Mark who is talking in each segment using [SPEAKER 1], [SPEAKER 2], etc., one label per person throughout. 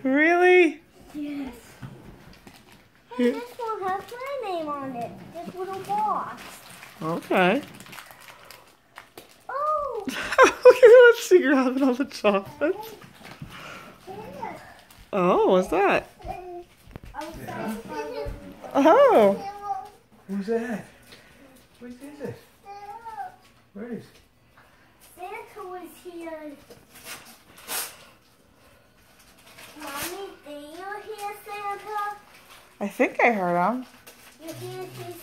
[SPEAKER 1] Really?
[SPEAKER 2] Yes. Hey, this one has my name on it. This little box.
[SPEAKER 1] Okay.
[SPEAKER 2] Oh!
[SPEAKER 1] Look at Lexi grabbing all the chocolates. Oh, what's that? Oh.
[SPEAKER 3] Who's that? What is it? Where is?
[SPEAKER 2] Santa was here. Mommy, did you hear Santa?
[SPEAKER 1] I think I heard him.
[SPEAKER 2] You hear his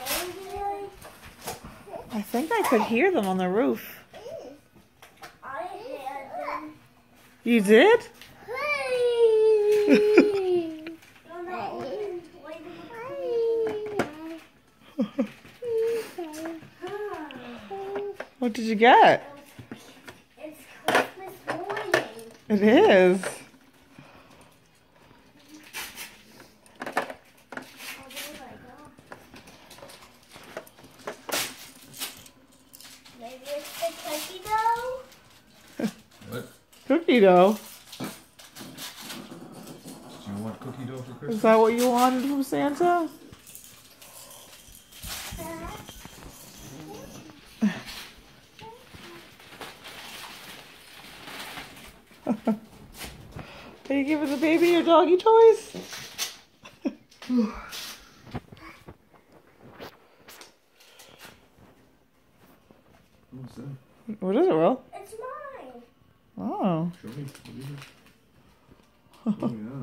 [SPEAKER 2] reindeer?
[SPEAKER 1] I think I could hear them on the roof.
[SPEAKER 2] I heard them.
[SPEAKER 1] You did? What did you get?
[SPEAKER 2] It's Christmas morning.
[SPEAKER 1] It is.
[SPEAKER 2] Maybe it's the cookie dough?
[SPEAKER 3] What?
[SPEAKER 1] Cookie dough.
[SPEAKER 3] Do you want cookie dough for Christmas?
[SPEAKER 1] Is that what you wanted from Santa? Are you giving the baby your doggy toys?
[SPEAKER 3] What's that?
[SPEAKER 1] What is it, Will?
[SPEAKER 2] It's mine.
[SPEAKER 1] Oh.
[SPEAKER 3] Show me. What is it? Oh, yeah.